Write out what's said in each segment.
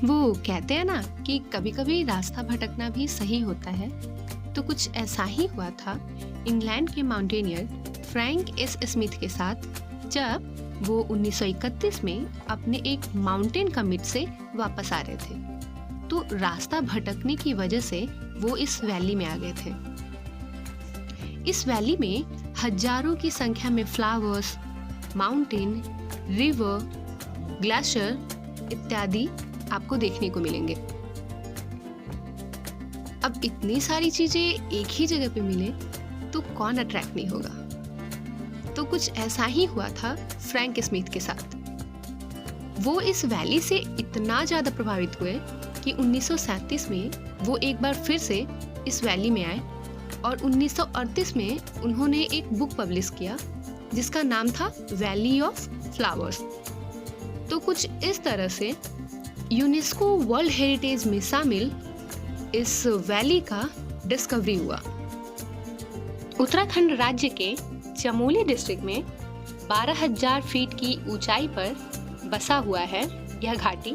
वो कहते हैं ना कि कभी कभी रास्ता भटकना भी सही होता है। तो कुछ ऐसा ही हुआ था इंग्लैंड के माउंटेनियर फ्रैंक एस स्मिथ के साथ, जब वो 1931 में अपने एक माउंटेन कमिट से वापस आ रहे थे। तो रास्ता भटकने की वजह से वो इस वैली में आ गए थे। इस वैली में हजारों की संख्या में फ्लावर्स, माउंटेन, रिवर, ग्लेशियर इत्यादि आपको देखने को मिलेंगे। अब इतनी सारी चीजें एक ही जगह पे मिले तो कौन अट्रैक्ट नहीं होगा। तो कुछ ऐसा ही हुआ था फ्रैंक स्मिथ के साथ। वो इस वैली से इतना ज्यादा प्रभावित हुए कि 1937 में वो एक बार फिर से इस वैली में आए और 1938 में उन्होंने एक बुक पब्लिश किया जिसका नाम था वैली ऑफ फ्लावर्स। तो कुछ इस तरह से यूनेस्को वर्ल्ड हेरिटेज में शामिल इस वैली का डिस्कवरी हुआ। उत्तराखंड राज्य के चमोली डिस्ट्रिक्ट में 12,000 फीट की ऊंचाई पर बसा हुआ है यह घाटी,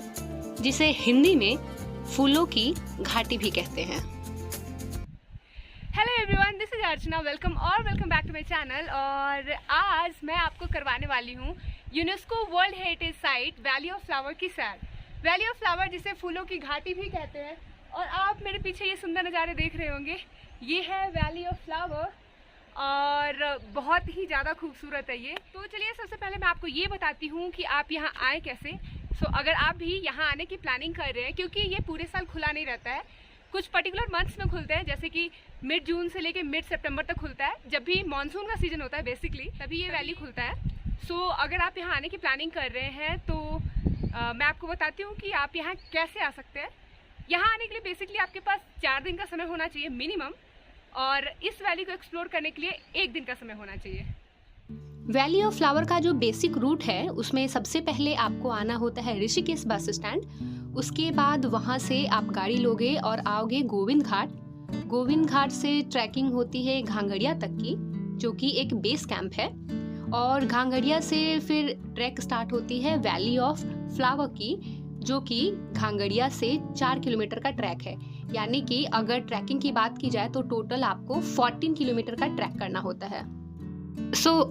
जिसे हिंदी में फूलों की घाटी भी कहते हैं। Hello everyone, this is Archana. Welcome back to my channel. और आज मैं आपको करवाने वाली हूँ UNESCO world heritage site valley of flower की सैर। वैली ऑफ फ्लावर जिसे फूलों की घाटी भी कहते हैं। और आप मेरे पीछे ये सुंदर नज़ारे देख रहे होंगे, ये है वैली ऑफ फ्लावर और बहुत ही ज़्यादा खूबसूरत है ये। तो चलिए सबसे पहले मैं आपको ये बताती हूँ कि आप यहाँ आए कैसे। अगर आप भी यहाँ आने की प्लानिंग कर रहे हैं, क्योंकि ये पूरे साल खुला नहीं रहता है, कुछ पर्टिकुलर मंथ्स में खुलते हैं, जैसे कि मिड जून से लेके मिड सितंबर तक खुलता है। जब भी मानसून का सीजन होता है बेसिकली, तभी ये वैली खुलता है। अगर आप यहाँ आने की प्लानिंग कर रहे हैं तो मैं आपको बताती हूँ कि आप यहाँ कैसे आ सकते हैं। यहाँ आने के लिए बेसिकली आपके पास 4 दिन का समय होना चाहिए मिनिमम, और इस वैली को एक्सप्लोर करने के लिए 1 दिन का समय होना चाहिए। वैली ऑफ फ्लावर का जो बेसिक रूट है उसमें सबसे पहले आपको आना होता है ऋषिकेश बस स्टैंड। उसके बाद वहाँ से आप गाड़ी लोगे और आओगे गोविंद घाट। गोविंद घाट से ट्रैकिंग होती है घांगड़िया तक की, जो कि एक बेस कैंप है। और घांगड़िया से फिर ट्रैक स्टार्ट होती है वैली ऑफ फ्लावर की, जो कि घांगड़िया से 4 किलोमीटर का ट्रैक है। यानी कि अगर ट्रैकिंग की बात की जाए तो टोटल आपको 14 किलोमीटर का ट्रैक करना होता है।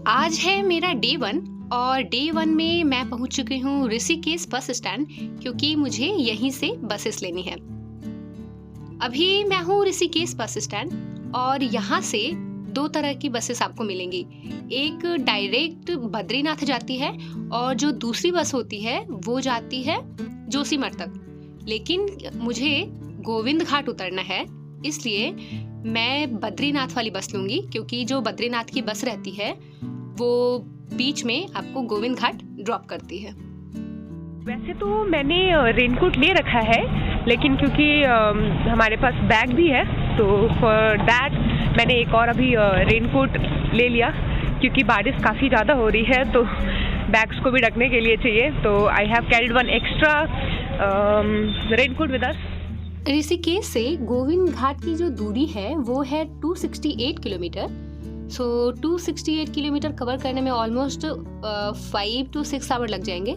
आज है मेरा डे 1 और डे 1 में मैं पहुंच चुकी हूँ ऋषिकेश बस स्टैंड, क्योंकि मुझे यहीं से बसेस लेनी है। अभी मैं हूँ ऋषिकेश बस स्टैंड और यहाँ से 2 तरह की बसेस आपको मिलेंगी। एक डायरेक्ट बद्रीनाथ जाती है और जो दूसरी बस होती है वो जाती है जोशीमठ तक। लेकिन मुझे गोविंद घाट उतरना है, इसलिए मैं बद्रीनाथ वाली बस लूंगी, क्योंकि जो बद्रीनाथ की बस रहती है वो बीच में आपको गोविंद घाट ड्रॉप करती है। वैसे तो मैंने रेनकोट ले रखा है, लेकिन क्योंकि हमारे पास बैग भी है तो फॉर दैट मैंने एक और अभी रेनकोट ले लिया, क्योंकि बारिश काफ़ी ज़्यादा हो रही है तो बैग्स को भी ढकने के लिए चाहिए। तो I have carried 1 extra raincoat with us. Rishikesh से गोविंद घाट की जो दूरी है वो है 268 किलोमीटर। 268 किलोमीटर कवर करने में ऑलमोस्ट 5 to 6 आवर लग जाएंगे।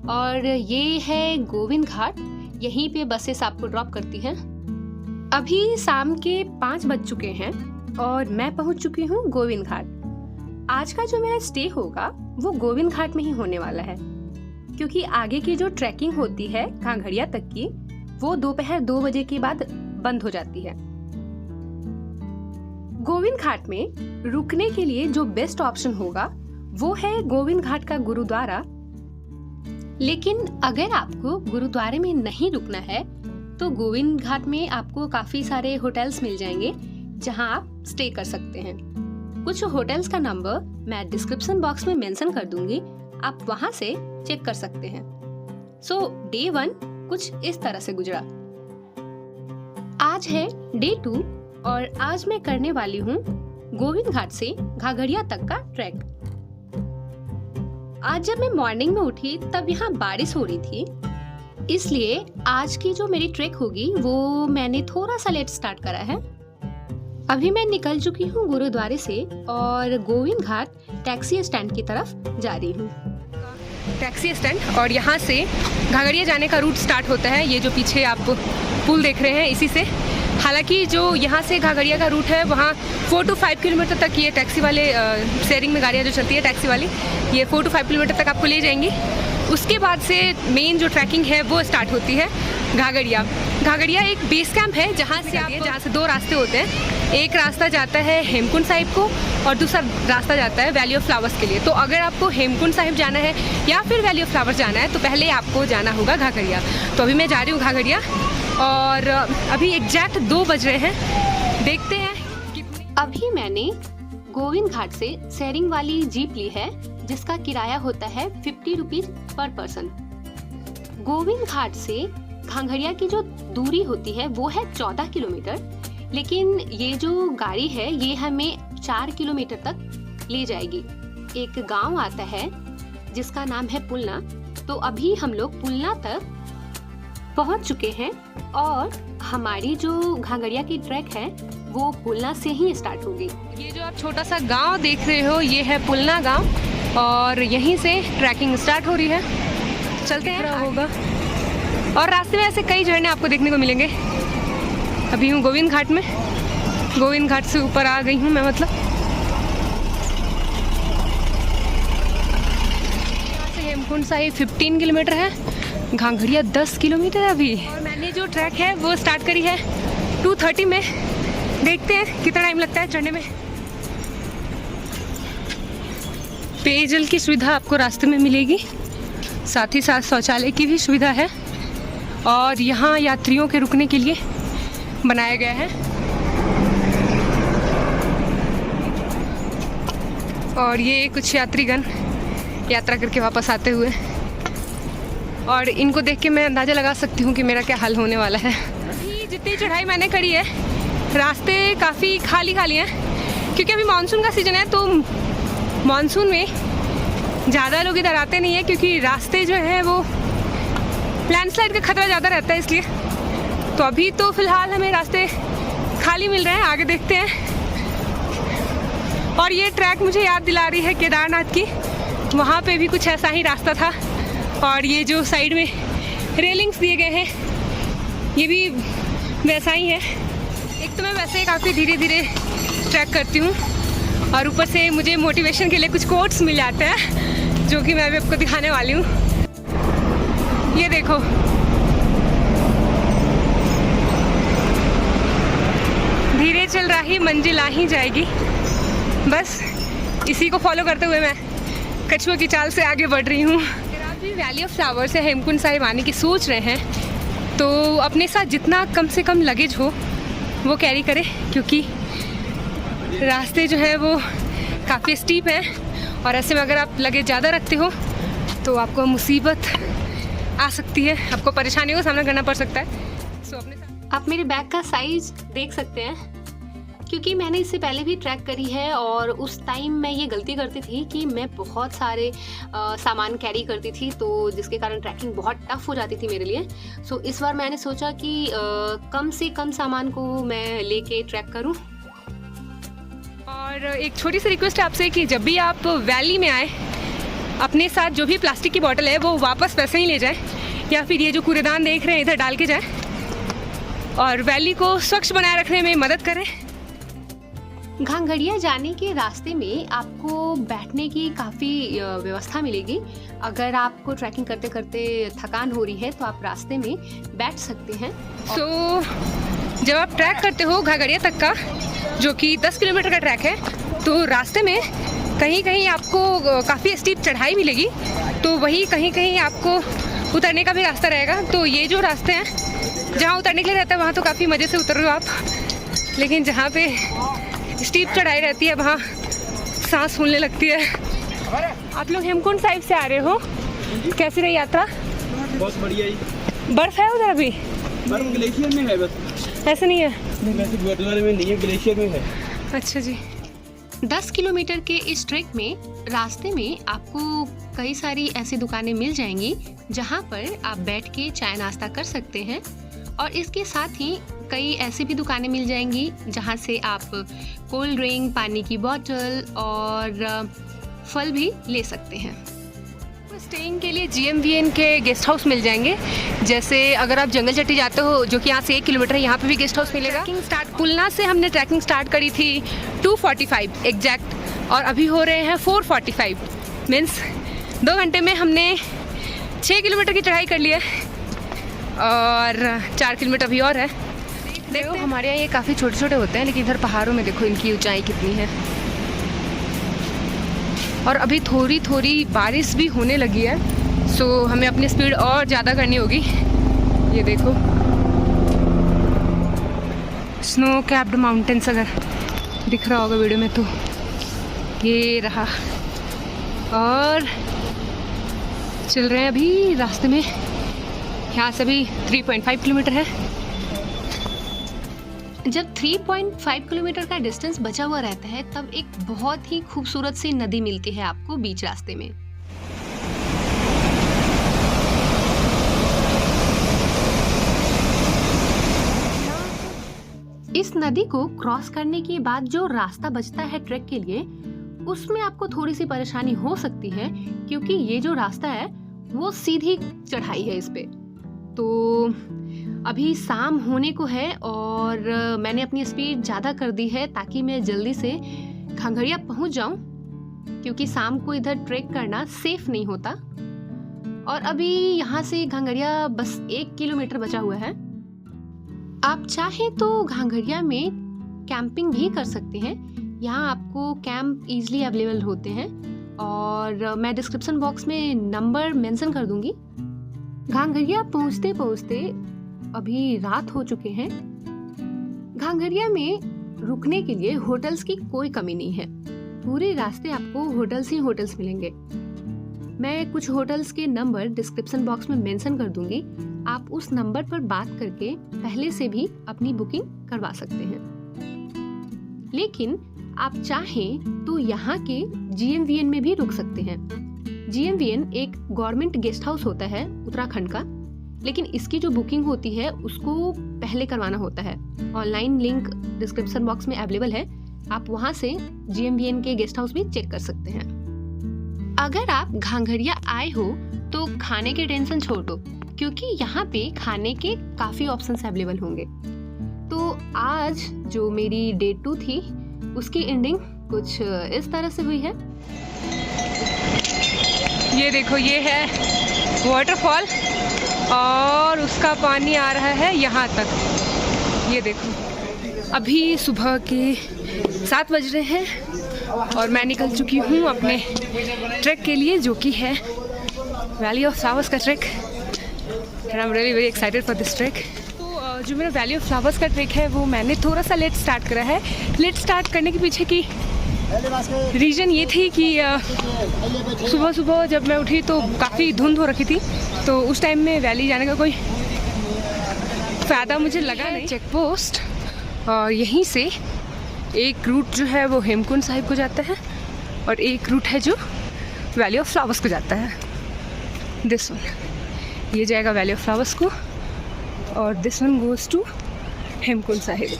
और ये है गोविंद घाट, यहीं पे बसेस आपको ड्रॉप करती हैं। अभी शाम के 5 बज चुके हैं और मैं पहुंच चुकी हूँ गोविंद घाट। आज का जो मेरा स्टे होगा वो गोविंद घाट में ही होने वाला है, क्योंकि आगे की जो ट्रैकिंग होती है घांगड़िया तक की, वो दोपहर 2 बजे के बाद बंद हो जाती है। गोविंद घाट में रुकने के लिए जो बेस्ट ऑप्शन होगा वो है गोविंद घाट का गुरुद्वारा। लेकिन अगर आपको गुरुद्वारे में नहीं रुकना है तो गोविंद घाट में आपको काफी सारे होटल्स मिल जाएंगे जहां आप स्टे कर सकते हैं। कुछ होटल्स का नंबर मैं डिस्क्रिप्शन बॉक्स में मेंशन कर दूंगी, आप वहां से चेक कर सकते हैं। डे 1 कुछ इस तरह से गुजरा। आज है डे 2 और आज मैं करने वाली हूँ गोविंद घाट से घांगड़िया तक का ट्रैक। आज जब मैं मॉर्निंग में उठी तब यहाँ बारिश हो रही थी, इसलिए आज की जो मेरी ट्रैक होगी वो मैंने थोड़ा सा लेट स्टार्ट करा है। अभी मैं निकल चुकी हूँ गुरुद्वारे से और गोविंद घाट टैक्सी स्टैंड की तरफ जा रही हूँ। टैक्सी स्टैंड और यहाँ से घाघरिया जाने का रूट स्टार्ट होता है। ये जो पीछे आप पुल देख रहे हैं इसी से। हालांकि जो यहाँ से घाघरिया का रूट है वहाँ 4 to 5 किलोमीटर तक ये टैक्सी वाले शेयरिंग में गाड़ियाँ जो चलती है टैक्सी वाली, ये 4 to 5 किलोमीटर तक आपको ले जाएंगी। उसके बाद से मेन जो ट्रैकिंग है वो स्टार्ट होती है घाघरिया। घाघरिया एक बेस कैंप है जहाँ से 2 रास्ते होते हैं। एक रास्ता जाता है हेमकुंड साहिब को और दूसरा रास्ता जाता है वैली ऑफ फ्लावर्स के लिए। तो अगर आपको हेमकुंड साहिब जाना है या फिर वैली ऑफ फ्लावर्स जाना है तो पहले आपको जाना होगा घाघरिया। तो अभी मैं जा रही हूँ घाघरिया और अभी एग्जैक्ट 2 बज रहे हैं। देखते हैं कितने। अभी मैंने गोविंद घाट से शेयरिंग वाली जीप ली है जिसका किराया होता है 50 rupees per person. Govind Ghat से घाघरिया की जो दूरी होती है वो है 14 किलोमीटर, लेकिन ये जो गाड़ी है ये हमें 4 किलोमीटर तक ले जाएगी। एक गांव आता है जिसका नाम है पुलना। तो अभी हम लोग पुलना तक पहुंच चुके हैं और हमारी जो घाघरिया की ट्रैक है वो पुलना से ही स्टार्ट होगी। ये जो आप छोटा सा गांव देख रहे हो ये है पुलना गांव और यहीं से ट्रैकिंग स्टार्ट हो रही है। चलते हैं होगा। और रास्ते में ऐसे कई झरने आपको देखने को मिलेंगे। अभी हूँ गोविंद घाट में, गोविंद घाट से ऊपर आ गई हूँ मैं, मतलब यहाँ से हेमकुंड साहिब 15 किलोमीटर है, घाघरिया 10 किलोमीटर है अभी। और मैंने जो ट्रैक है वो स्टार्ट करी है 2:30 में। देखते हैं कितना टाइम लगता है चढ़ने में। पेयजल की सुविधा आपको रास्ते में मिलेगी, साथ ही साथ शौचालय की भी सुविधा है और यहाँ यात्रियों के रुकने के लिए बनाया गया है। और ये कुछ यात्रीगण यात्रा करके वापस आते हुए, और इनको देख के मैं अंदाज़ा लगा सकती हूँ कि मेरा क्या हाल होने वाला है। अभी जितनी चढ़ाई मैंने करी है रास्ते काफ़ी खाली खाली हैं क्योंकि अभी मानसून का सीज़न है। तो मानसून में ज़्यादा लोग इधर आते नहीं है क्योंकि रास्ते जो है वो लैंडस्लाइड का खतरा ज़्यादा रहता है, इसलिए। तो अभी तो फ़िलहाल हमें रास्ते खाली मिल रहे हैं, आगे देखते हैं। और ये ट्रैक मुझे याद दिला रही है केदारनाथ की, वहाँ पे भी कुछ ऐसा ही रास्ता था। और ये जो साइड में रेलिंग्स दिए गए हैं ये भी वैसा ही है। एक तो मैं वैसे ही काफ़ी धीरे धीरे ट्रैक करती हूँ और ऊपर से मुझे मोटिवेशन के लिए कुछ कोट्स मिल जाते हैं जो कि मैं अभी आपको दिखाने वाली हूँ। ये देखो, धीरे चल रही मंजिल आ ही जाएगी। बस इसी को फॉलो करते हुए मैं कछुए की चाल से आगे बढ़ रही हूँ। अगर आप भी वैली ऑफ फ्लावर्स से हेमकुंड साहिब आने की सोच रहे हैं तो अपने साथ जितना कम से कम लगेज हो वो कैरी करें, क्योंकि रास्ते जो है वो काफ़ी स्टीप हैं और ऐसे में अगर आप लगेज ज़्यादा रखते हो तो आपको मुसीबत आ सकती है, आपको परेशानियों का सामना करना पड़ सकता है। सो अपने साथ आप मेरे बैग का साइज देख सकते हैं, क्योंकि मैंने इससे पहले भी ट्रैक करी है और उस टाइम मैं ये गलती करती थी कि मैं बहुत सारे सामान कैरी करती थी, तो जिसके कारण ट्रैकिंग बहुत टफ हो जाती थी मेरे लिए। सो इस बार मैंने सोचा कि कम से कम सामान को मैं लेके ट्रैक करूं। और एक छोटी सी रिक्वेस्ट है आपसे कि जब भी आप वैली में आए अपने साथ जो भी प्लास्टिक की बोतल है वो वापस वैसे ही ले जाएं, या फिर ये जो कूड़ेदान देख रहे हैं इधर डाल के जाएं और वैली को स्वच्छ बनाए रखने में मदद करें। घाघरिया जाने के रास्ते में आपको बैठने की काफ़ी व्यवस्था मिलेगी। अगर आपको ट्रैकिंग करते करते थकान हो रही है तो आप रास्ते में बैठ सकते हैं। सो जब आप ट्रैक करते हो घाघरिया तक का, जो कि 10 किलोमीटर का ट्रैक है, तो रास्ते में कहीं कहीं आपको काफ़ी स्टीप चढ़ाई मिलेगी, तो वही कहीं कहीं आपको उतरने का भी रास्ता रहेगा। तो ये जो रास्ते हैं जहाँ उतरने के लिए रहता है वहाँ तो काफ़ी मज़े से उतर रहे हो आप, लेकिन जहाँ पे स्टीप चढ़ाई रहती है वहाँ सांस फूलने लगती है। आप लोग हेमकुंड साहिब से आ रहे हो, कैसी रही यात्रा? बहुत बढ़िया ही। बर्फ है उधर अभी? बर्फ ग्लेशियर में है, बस ऐसे नहीं है? वैसे गुरुद्वारे में नहीं है, ग्लेशियर में है। अच्छा जी। 10 किलोमीटर के इस ट्रैक में रास्ते में आपको कई सारी ऐसी दुकानें मिल जाएंगी जहां पर आप बैठ के चाय नाश्ता कर सकते हैं, और इसके साथ ही कई ऐसी भी दुकानें मिल जाएंगी जहां से आप कोल्ड ड्रिंक, पानी की बोतल और फल भी ले सकते हैं। स्टेइंग के लिए GMVN के गेस्ट हाउस मिल जाएंगे। जैसे अगर आप जंगल चट्टी जाते हो जो कि यहाँ से 1 किलोमीटर है, यहाँ पे भी गेस्ट हाउस मिलेगा। पुलना से हमने ट्रैकिंग स्टार्ट करी थी 2:45 एग्जैक्ट, और अभी हो रहे हैं 4:45, मीन्स 2 घंटे में हमने 6 किलोमीटर की चढ़ाई कर ली है और 4 किलोमीटर अभी और है। देखो हमारे यहाँ ये काफ़ी छोटे छोटे होते हैं, लेकिन इधर पहाड़ों में देखो इनकी ऊंचाई कितनी है। और अभी थोड़ी थोड़ी बारिश भी होने लगी है, सो हमें अपनी स्पीड और ज़्यादा करनी होगी। ये देखो स्नो कैप्ड माउंटेन्स अगर दिख रहा होगा वीडियो में तो ये रहा। और चल रहे हैं अभी रास्ते में, यहाँ से भी 3.5 किलोमीटर है। जब 3.5 किलोमीटर का डिस्टेंस बचा हुआ रहता है तब एक बहुत ही खूबसूरत सी नदी मिलती है आपको बीच रास्ते में। इस नदी को क्रॉस करने के बाद जो रास्ता बचता है ट्रैक के लिए, उसमें आपको थोड़ी सी परेशानी हो सकती है क्योंकि ये जो रास्ता है वो सीधी चढ़ाई है इस पे। तो अभी शाम होने को है और मैंने अपनी स्पीड ज़्यादा कर दी है ताकि मैं जल्दी से घांघरिया पहुंच जाऊं, क्योंकि शाम को इधर ट्रैक करना सेफ नहीं होता। और अभी यहाँ से घांघरिया बस 1 किलोमीटर बचा हुआ है। आप चाहें तो घांघरिया में कैंपिंग भी कर सकते हैं। यहाँ आपको कैंप इजीली अवेलेबल होते हैं और मैं डिस्क्रिप्शन बॉक्स में नंबर मेंशन कर दूंगी। घांघरिया पहुँचते पहुँचते अभी रात हो चुके हैं। घांघरिया में रुकने के लिए होटल्स की कोई कमी नहीं है। पूरे रास्ते आपको होटल्स ही होटल्स मिलेंगे। मैं कुछ होटल्स के नंबर डिस्क्रिप्शन बॉक्स में मेंशन कर दूंगी। आप उस नंबर पर बात करके पहले से भी अपनी बुकिंग करवा सकते हैं। लेकिन आप चाहें तो यहाँ के GMVN में भी रुक सकते हैं। GMVN एक गवर्नमेंट गेस्ट हाउस होता है उत्तराखंड का, लेकिन इसकी जो बुकिंग होती है उसको पहले करवाना होता है। ऑनलाइन लिंक डिस्क्रिप्शन बॉक्स में अवेलेबल है, आप वहां से GMVN के गेस्ट हाउस भी चेक कर सकते हैं। अगर आप घांघरिया आए हो तो खाने के टेंशन छोड़ दो, क्योंकि यहाँ पे खाने के काफ़ी ऑप्शंस अवेलेबल होंगे। तो आज जो मेरी डे 2 थी उसकी एंडिंग कुछ इस तरह से हुई है। ये देखो, ये है वाटरफॉल और उसका पानी आ रहा है यहाँ तक। ये देखो अभी सुबह के 7 बज रहे हैं और मैं निकल चुकी हूँ अपने ट्रैक के लिए, जो कि है वैली ऑफ फ्लावर्स का track. And I am really very excited for this track. तो जो मेरा वैली ऑफ फ्लावर्स का ट्रैक है वो मैंने थोड़ा सा लेट स्टार्ट करा है। लेट स्टार्ट करने के पीछे की रीज़न ये थी कि सुबह सुबह जब मैं उठी तो काफ़ी धुंध हो रखी थी, तो उस टाइम में वैली जाने का कोई फ़ायदा मुझे लगा नहीं। चेक पोस्ट, और यहीं से एक रूट जो है वो हेमकुंड साहिब को जाता है और एक रूट है जो वैली ऑफ फ्लावर्स को जाता है। दिस वन, ये जाएगा वैली ऑफ फ्लावर्स को और this one goes to Hemkund Sahib.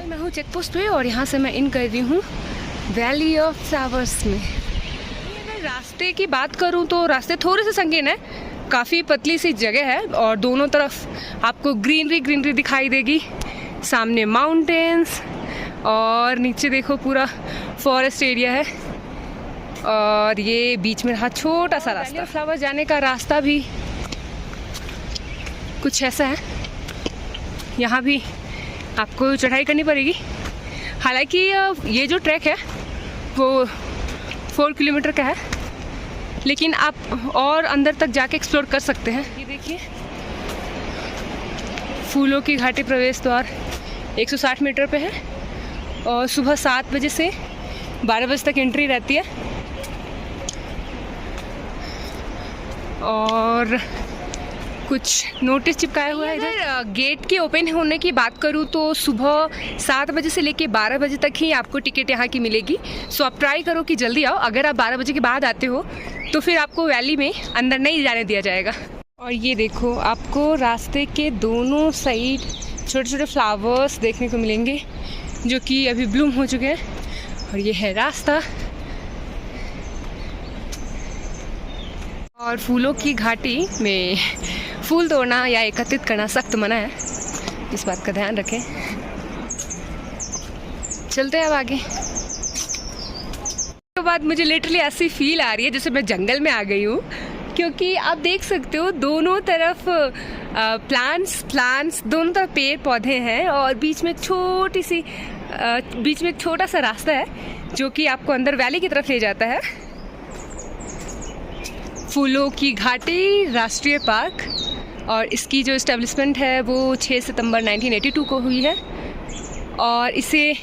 मैं हूँ चेक पोस्ट पे और यहाँ से मैं इन कर रही हूँ वैली ऑफ फ्लावर्स में। अगर रास्ते की बात करूँ तो रास्ते थोड़े से संगीन है, काफ़ी पतली सी जगह है और दोनों तरफ आपको ग्रीनरी दिखाई देगी। सामने माउंटेन्स और नीचे देखो पूरा फॉरेस्ट एरिया है और ये बीच में रहा छोटा सा रास्ता। फ्लावर जाने का रास्ता भी कुछ ऐसा है। यहाँ भी आपको चढ़ाई करनी पड़ेगी। हालांकि ये जो ट्रैक है वो 4 किलोमीटर का है, लेकिन आप और अंदर तक जाके एक्सप्लोर कर सकते हैं। ये देखिए फूलों की घाटी प्रवेश द्वार 160 मीटर पे है और सुबह 7 बजे से 12 बजे तक एंट्री रहती है। और कुछ नोटिस चिपकाया हुआ है इधर। गेट के ओपन होने की बात करूँ तो सुबह 7 बजे से लेके 12 बजे तक ही आपको टिकट यहाँ की मिलेगी। सो आप ट्राई करो कि जल्दी आओ। अगर आप 12 बजे के बाद आते हो तो फिर आपको वैली में अंदर नहीं जाने दिया जाएगा। और ये देखो आपको रास्ते के दोनों साइड छोटे छोटे फ्लावर्स देखने को मिलेंगे जो कि अभी ब्लूम हो चुके हैं। और ये है रास्ता। और फूलों की घाटी में फूल तोड़ना या एकत्रित करना सख्त मना है, इस बात का ध्यान रखें। चलते हैं अब आगे। तो बाद मुझे लिटरली ऐसी फील आ रही है जैसे मैं जंगल में आ गई हूँ, क्योंकि आप देख सकते हो दोनों तरफ प्लांट्स दोनों तरफ पेड़ पौधे हैं और बीच में एक छोटा सा रास्ता है जो कि आपको अंदर वैली की तरफ ले जाता है। फूलों की घाटी राष्ट्रीय पार्क, और इसकी जो इस्टेब्लिशमेंट है वो 6 सितंबर 1982 को हुई है और इसे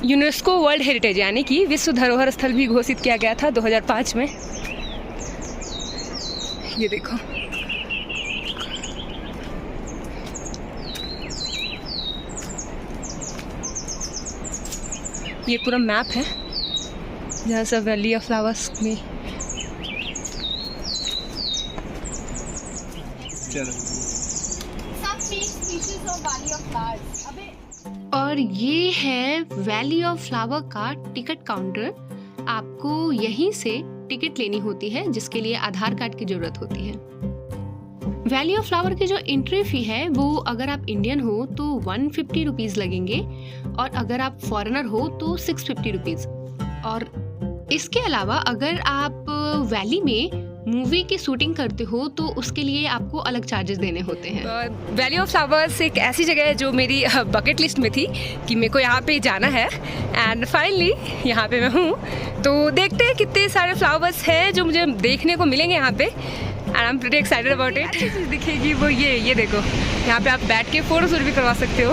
यूनेस्को वर्ल्ड हेरिटेज यानी कि विश्व धरोहर स्थल भी घोषित किया गया था 2005 में। ये देखो, ये पूरा मैप है जहाँ से वैली ऑफ फ्लावर्स में और ये है वैली ऑफ फ्लावर का टिकट काउंटर। आपको यहीं से टिकट लेनी होती है जिसके लिए आधार कार्ड की जरूरत होती है। वैली ऑफ फ्लावर की जो एंट्री फी है वो अगर आप इंडियन हो तो 150 रुपीज़ लगेंगे और अगर आप फॉरेनर हो तो 650 रुपीज़। और इसके अलावा अगर आप वैली में मूवी की शूटिंग करते हो तो उसके लिए आपको अलग चार्जेस देने होते हैं। वैली ऑफ फ्लावर्स एक ऐसी जगह है जो मेरी बकेट लिस्ट में थी कि मेरे को यहाँ पे जाना है, एंड फाइनली यहाँ पे मैं हूँ। तो देखते हैं कितने सारे फ्लावर्स हैं जो मुझे देखने को मिलेंगे यहाँ पे, and I am pretty excited about it. अच्छी चीज़ दिखेगी वो ये देखो, यहाँ पे आप बैठ के फोटो शूट भी करवा सकते हो।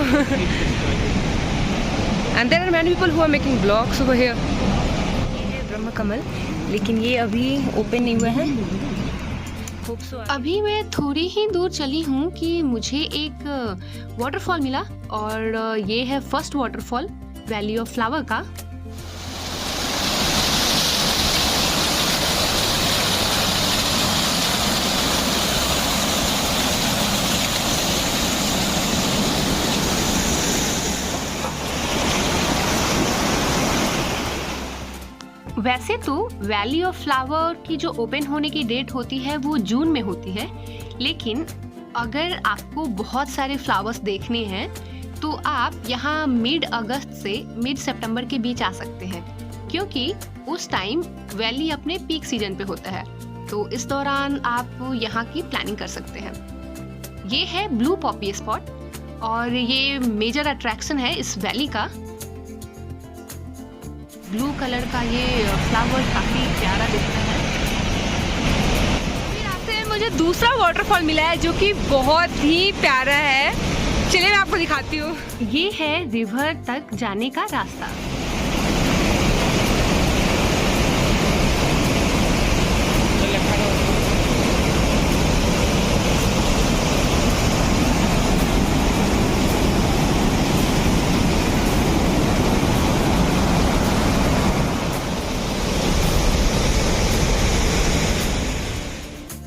And there are many people who are making blogs over here. ये ब्रह्म कमल, लेकिन ये अभी ओपन नहीं हुए हैं। अभी मैं थोड़ी ही दूर चली हूँ कि मुझे एक वाटरफॉल मिला और ये है first waterfall valley of flower का। वैसे तो वैली ऑफ फ्लावर की जो ओपन होने की डेट होती है वो जून में होती है, लेकिन अगर आपको बहुत सारे फ्लावर्स देखने हैं तो आप यहाँ मिड अगस्त से मिड सितंबर के बीच आ सकते हैं, क्योंकि उस टाइम वैली अपने पीक सीजन पे होता है। तो इस दौरान आप यहाँ की प्लानिंग कर सकते हैं। ये है ब्लू पॉपी स्पॉट और ये मेजर अट्रैक्शन है इस वैली का। ब्लू कलर का ये फ्लावर काफी प्यारा दिखता है। फिर रास्ते में मुझे दूसरा वाटरफॉल मिला है जो कि बहुत ही प्यारा है। चलिए मैं आपको दिखाती हूँ। ये है रिवर तक जाने का रास्ता।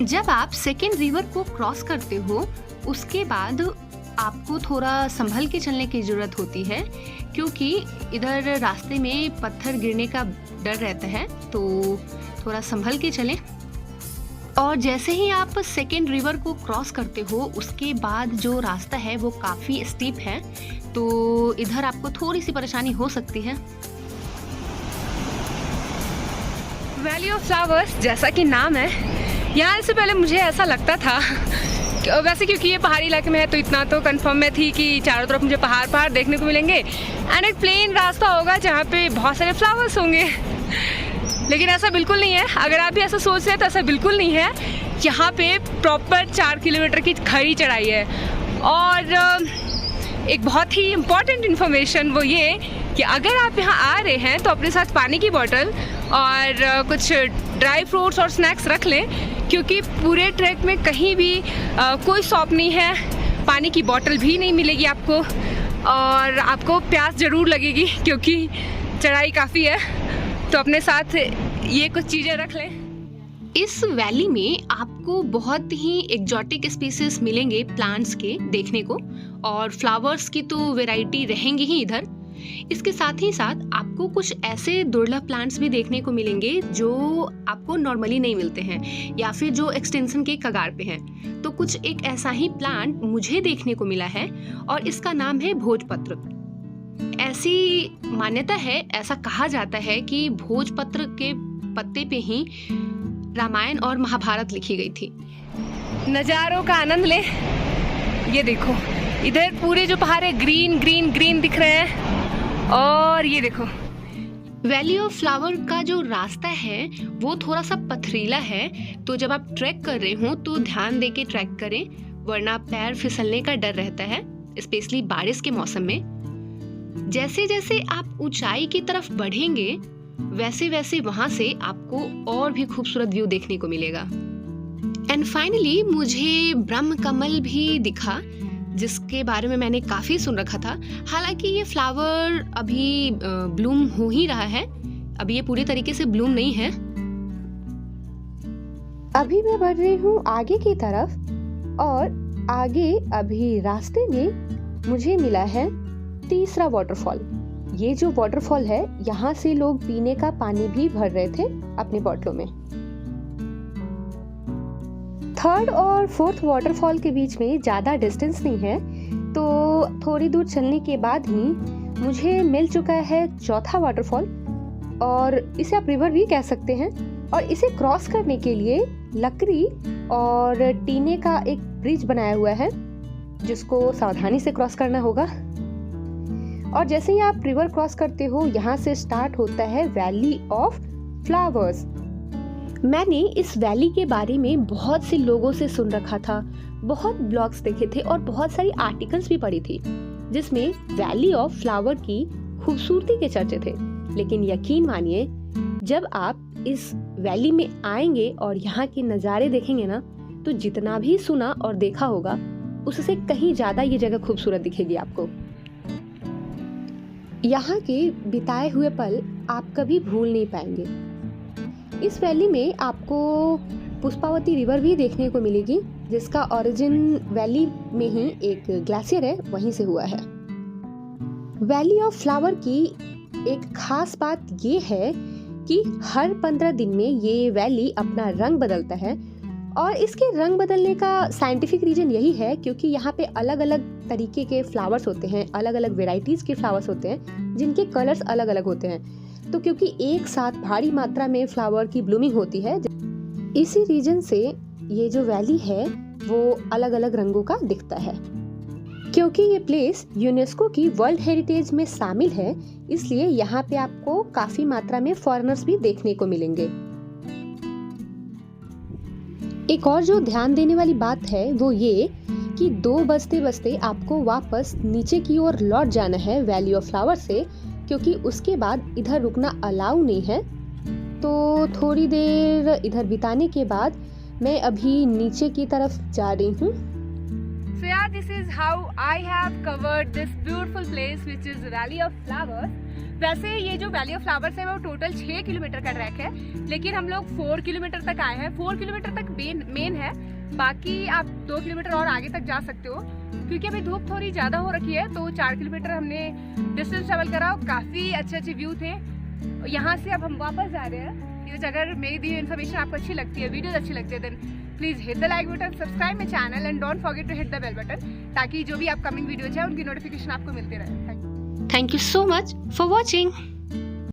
जब आप सेकेंड रिवर को क्रॉस करते हो उसके बाद आपको थोड़ा संभल के चलने की ज़रूरत होती है, क्योंकि इधर रास्ते में पत्थर गिरने का डर रहता है, तो थोड़ा संभल के चलें। और जैसे ही आप सेकेंड रिवर को क्रॉस करते हो उसके बाद जो रास्ता है वो काफ़ी स्टीप है, तो इधर आपको थोड़ी सी परेशानी हो सकती है। वैली ऑफ फ्लावर्स जैसा कि नाम है, यहाँ से पहले मुझे ऐसा लगता था वैसे क्योंकि ये पहाड़ी इलाके में है तो इतना तो कंफर्म में थी कि चारों तरफ मुझे पहाड़ देखने को मिलेंगे एंड एक प्लेन रास्ता होगा जहाँ पे बहुत सारे फ्लावर्स होंगे, लेकिन ऐसा बिल्कुल नहीं है। अगर आप भी ऐसा सोच रहे हैं तो ऐसा बिल्कुल नहीं है। यहाँ पे प्रॉपर 4 किलोमीटर की खड़ी चढ़ाई है। और एक बहुत ही इम्पॉर्टेंट इन्फॉर्मेशन वो ये कि अगर आप यहाँ आ रहे हैं तो अपने साथ पानी की बोतल और कुछ ड्राई फ्रूट्स और स्नैक्स रख लें, क्योंकि पूरे ट्रैक में कहीं भी कोई शॉप नहीं है, पानी की बोतल भी नहीं मिलेगी आपको और आपको प्यास ज़रूर लगेगी क्योंकि चढ़ाई काफ़ी है, तो अपने साथ ये कुछ चीज़ें रख लें। इस वैली में आपको बहुत ही एक्जॉटिक स्पीसीज मिलेंगे प्लांट्स के देखने को, और फ्लावर्स की तो वैरायटी रहेंगी ही इधर। इसके साथ ही साथ आपको कुछ ऐसे दुर्लभ प्लांट्स भी देखने को मिलेंगे जो आपको नॉर्मली नहीं मिलते हैं या फिर जो एक्सटेंशन के कगार पे हैं। तो कुछ एक ऐसा ही प्लांट मुझे देखने को मिला है और इसका नाम है भोजपत्र। ऐसी मान्यता है, ऐसा कहा जाता है कि भोजपत्र के पत्ते पे ही रामायण और महाभारत लिखी गई थी। नज़ारों का आनंद ले। ये देखो इधर पूरे जो पहाड़ है ग्रीन ग्रीन ग्रीन दिख रहे हैं, और ये देखो वैली ऑफ फ्लावर का जो रास्ता है वो थोड़ा सा पथरीला है, तो जब आप ट्रैक कर रहे हो तो ध्यान दे के ट्रैक करें, वरना पैर फिसलने का डर रहता है, स्पेशली बारिश के मौसम में। जैसे जैसे आप ऊंचाई की तरफ बढ़ेंगे वैसे वैसे वहां से आपको और भी खूबसूरत व्यू देखने को मिलेगा। एंड फाइनली मुझे ब्रह्म कमल भी दिखा, जिसके बारे में मैंने काफी सुन रखा था। हालांकि ये फ्लावर अभी ब्लूम हो ही रहा है, अभी ये पूरे तरीके से ब्लूम नहीं है। अभी मैं बढ़ रही हूँ आगे की तरफ, और आगे अभी रास्ते में मुझे मिला है तीसरा वाटरफॉल। ये जो वाटरफॉल है, यहाँ से लोग पीने का पानी भी भर रहे थे अपने बॉटलों में। थर्ड और फोर्थ वाटरफॉल के बीच में ज़्यादा डिस्टेंस नहीं है, तो थोड़ी दूर चलने के बाद ही मुझे मिल चुका है चौथा वाटरफॉल, और इसे आप रिवर भी कह सकते हैं। और इसे क्रॉस करने के लिए लकड़ी और टीने का एक ब्रिज बनाया हुआ है, जिसको सावधानी से क्रॉस करना होगा। और जैसे ही आप रिवर क्रॉस करते हो, यहाँ से स्टार्ट होता है वैली ऑफ फ्लावर्स। मैंने इस वैली के बारे में बहुत से लोगों से सुन रखा था, बहुत ब्लॉग्स देखे थे और बहुत सारी आर्टिकल्स भी पढ़ी थी, जिसमें वैली ऑफ फ्लावर की खूबसूरती के चर्चे थे। लेकिन यकीन मानिए, जब आप इस वैली में आएंगे और यहाँ के नज़ारे देखेंगे ना, तो जितना भी सुना और देखा होगा उससे कहीं ज़्यादा ये जगह खूबसूरत दिखेगी आपको। यहाँ के बिताए हुए पल आप कभी भूल नहीं पाएंगे। इस वैली में आपको पुष्पावती रिवर भी देखने को मिलेगी, जिसका ओरिजिन वैली में ही एक ग्लेशियर है, वहीं से हुआ है। वैली ऑफ फ्लावर की एक खास बात ये है कि हर 15 दिन में ये वैली अपना रंग बदलता है, और इसके रंग बदलने का साइंटिफिक रीजन यही है क्योंकि यहाँ पे अलग अलग तरीके के फ्लावर्स होते हैं, अलग अलग वेराइटीज के फ्लावर्स होते हैं, जिनके कलर्स अलग अलग होते हैं। तो क्योंकि एक साथ भारी मात्रा में फ्लावर की ब्लूमिंग होती है, इसी रीजन से ये जो वैली है वो अलग अलग रंगों का दिखता है। क्योंकि ये प्लेस यूनेस्को की वर्ल्ड हेरिटेज में शामिल है, इसलिए यहाँ पे आपको काफी मात्रा में फॉरेनर्स भी देखने को मिलेंगे। एक और जो ध्यान देने वाली बात है वो ये कि 2 बजते बजते आपको वापस नीचे की ओर लौट जाना है वैली ऑफ फ्लावर से, क्योंकि उसके बाद इधर रुकना अलाउ नहीं है। तो थोड़ी देर इधर बिताने के बाद मैं अभी नीचे की तरफ जा रही हूँ। So yeah, this is how I have covered this beautiful place which is Valley of Flowers. वैसे ये जो वैली ऑफ फ्लावर्स है वो टोटल 6 किलोमीटर का ट्रैक है, लेकिन हम लोग 4 किलोमीटर तक आए हैं। 4 किलोमीटर तक मेन है, बाकी आप 2 किलोमीटर और आगे तक जा सकते हो, क्योंकि अभी धूप थोड़ी ज़्यादा हो रखी है। तो 4 किलोमीटर हमने डिस्टेंस ट्रेवल करा, काफ़ी अच्छे व्यू थे। यहाँ से अब हम वापस जा रहे हैं। अगर मेरी दी इन्फॉर्मेशन आपको अच्छी लगती है, वीडियोस अच्छी लगती है, then please hit the like button, subscribe my channel and don't forget to hit the bell button, ताकि जो भी अपकमिंग वीडियोज है उनकी नोटिफिकेशन आपको मिलते रहे। Thank you so much for watching.